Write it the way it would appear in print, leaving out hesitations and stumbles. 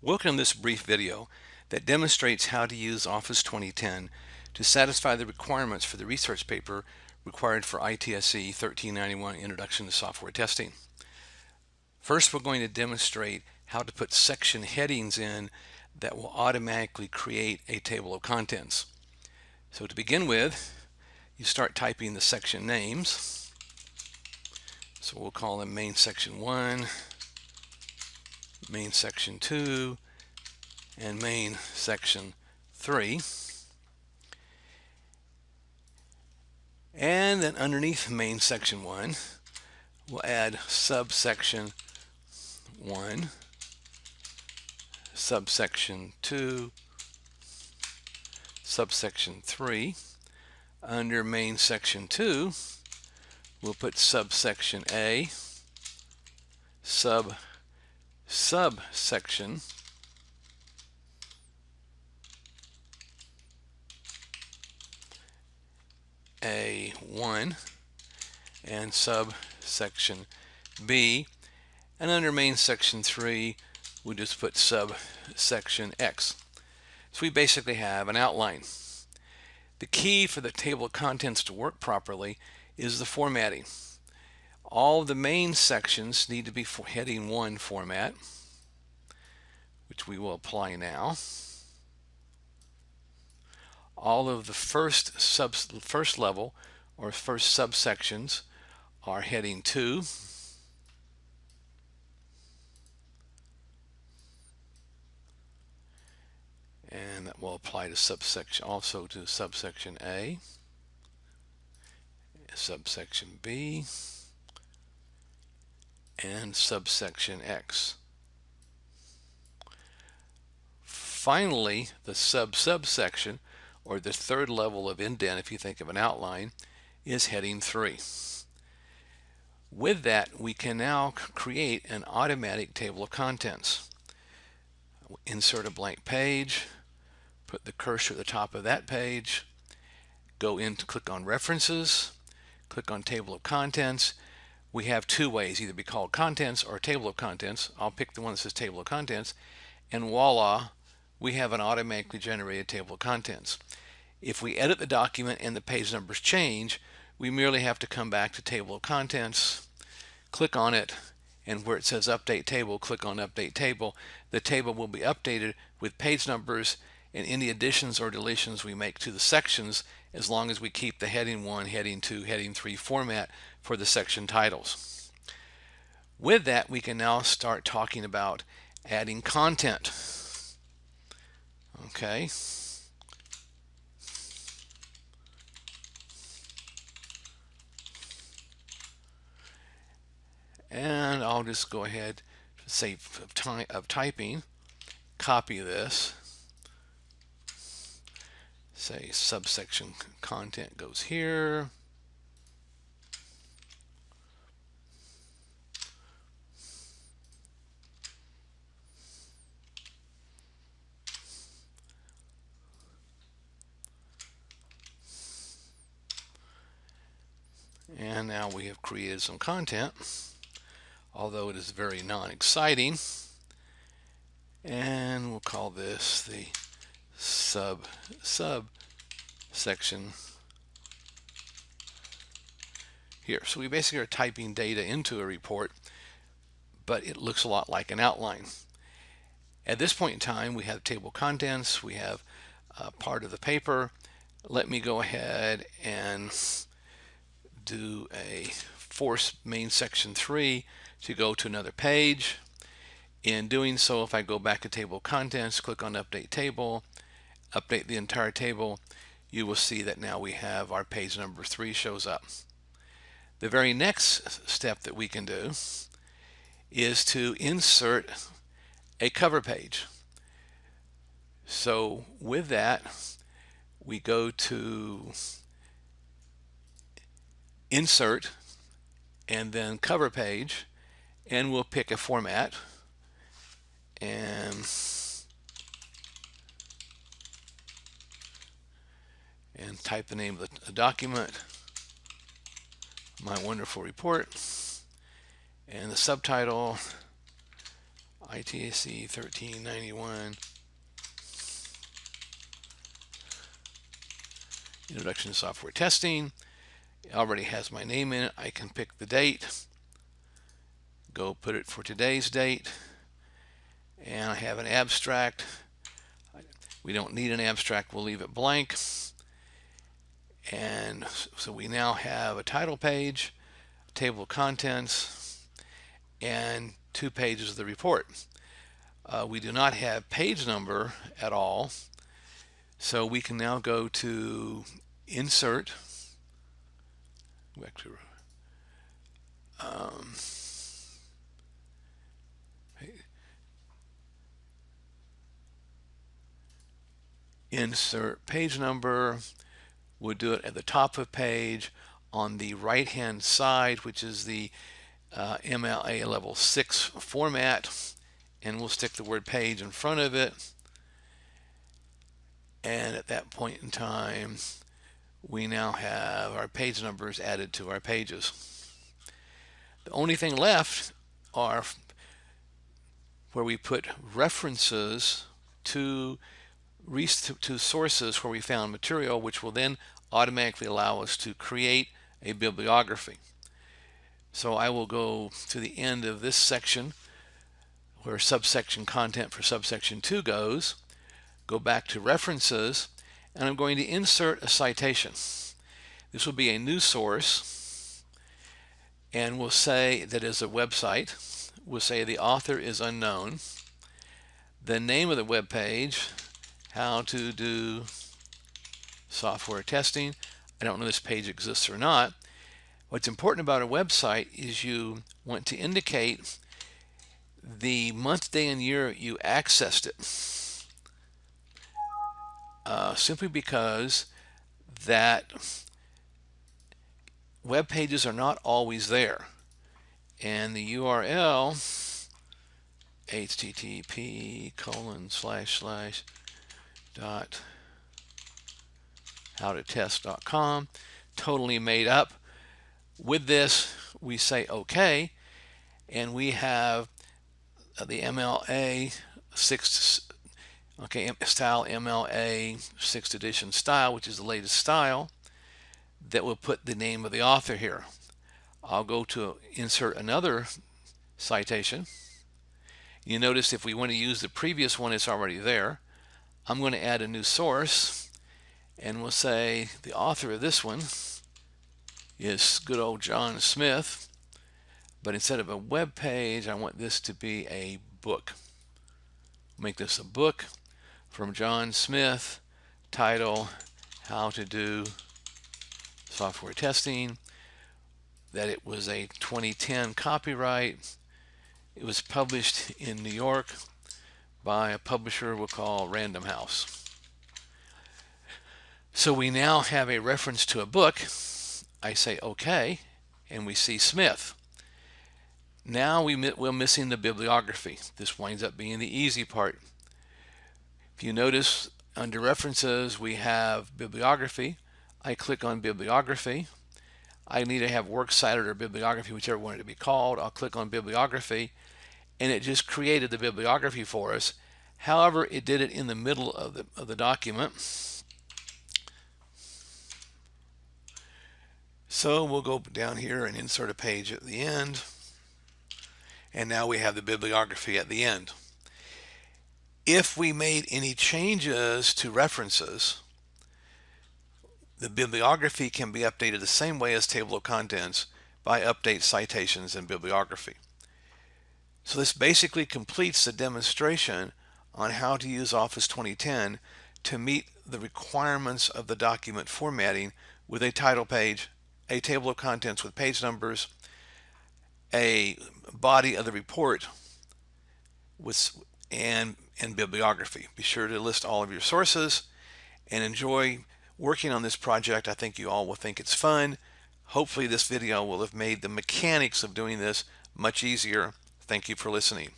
Welcome to this brief video that demonstrates how to use Office 2010 to satisfy the requirements for the research paper required for iTSe 1391 Introduction to Software Testing. First, we're going to demonstrate how to put section headings in that will automatically create a table of contents. So to begin with, you start typing the section names. So we'll call them main section 1, main section 2, and main section 3. And then underneath main section 1, we'll add subsection 1, subsection 2, subsection 3. Under main section 2, we'll put subsection A, subsection A1 and subsection B, and under main section 3 we'll just put subsection X. So we basically have an outline. The key for the table of contents to work properly is the formatting. All the main sections need to be for heading 1 format, which we will apply now. All of the first level or first subsections are heading 2. And that will apply to subsection, also to subsection A, subsection B, and subsection X. Finally, the subsection, or the third level of indent, if you think of an outline, is heading 3. With that, we can now create an automatic table of contents. Insert a blank page, put the cursor at the top of that page, go in to click on References, click on Table of Contents. We have two ways, either be called Contents or Table of Contents. I'll pick the one that says Table of Contents, and voila, we have an automatically generated table of contents. If we edit the document and the page numbers change, we merely have to come back to Table of Contents, click on it, and where it says Update Table, click on Update Table. The table will be updated with page numbers and any additions or deletions we make to the sections, as long as we keep the heading 1, heading 2, heading 3 format for the section titles. With that, we can now start talking about adding content. Okay. And I'll just go ahead, for the sake of typing, copy this. Say subsection content goes here. And now we have created some content, although it is very non-exciting. And we'll call this the subsection here. So we basically are typing data into a report, but it looks a lot like an outline. At this point in time, we have table of contents, we have part of the paper. Let me go ahead and do a force main section 3 to go to another page. In doing so, if I go back to table of contents, click on Update Table, update the entire table, you will see that now we have our page number 3 shows up. The very next step that we can do is to insert a cover page. So with that, we go to Insert and then Cover Page, and we'll pick a format and type the name of the document, My Wonderful Report, and the subtitle, iTSe 1391 Introduction to Software Testing. It already has my name in it. I can pick the date, go put it for today's date, and I have an abstract. We don't need an abstract, we'll leave it blank. And so we now have a title page, a table of contents, and 2 pages of the report. We do not have page number at all, so we can now go to Insert. Back to Insert page number. We'll do it at the top of page on the right hand side, which is the MLA level 6 format, and we'll stick the word page in front of it. And at that point in time, we now have our page numbers added to our pages. The only thing left are where we put references to sources where we found material, which will then automatically allow us to create a bibliography. So I will go to the end of this section where subsection content for subsection 2 goes, go back to references, and I'm going to insert a citation. This will be a new source, and we'll say that is a website. We'll say the author is unknown. The name of the web page, how to do software testing. I don't know if this page exists or not. What's important about a website is you want to indicate the month, day, and year you accessed it. Simply because that web pages are not always there. And the URL, http://.howtotest.com, totally made up. With this, we say OK, and we have the MLA 6th style, MLA 6th edition style, which is the latest style, that will put the name of the author here. I'll go to insert another citation. You notice if we want to use the previous one, it's already there. I'm going to add a new source, and we'll say the author of this one is good old John Smith, but instead of a web page, I want this to be a book. Make this a book from John Smith, title, How to Do Software Testing, that it was a 2010 copyright. It was published in New York by a publisher we'll call Random House. So we now have a reference to a book. I say OK, and we see Smith. Now we're missing the bibliography. This winds up being the easy part. If you notice, under references, we have bibliography. I click on bibliography. I need to have works cited or bibliography, whichever one it to be called. I'll click on bibliography, and it just created the bibliography for us. However, it did it in the middle of the document. So we'll go down here and insert a page at the end. And now we have the bibliography at the end. If we made any changes to references, the bibliography can be updated the same way as table of contents by update citations and bibliography. So this basically completes the demonstration on how to use Office 2010 to meet the requirements of the document formatting with a title page, a table of contents with page numbers, a body of the report and bibliography. Be sure to list all of your sources and enjoy working on this project. I think you all will think it's fun. Hopefully this video will have made the mechanics of doing this much easier. Thank you for listening.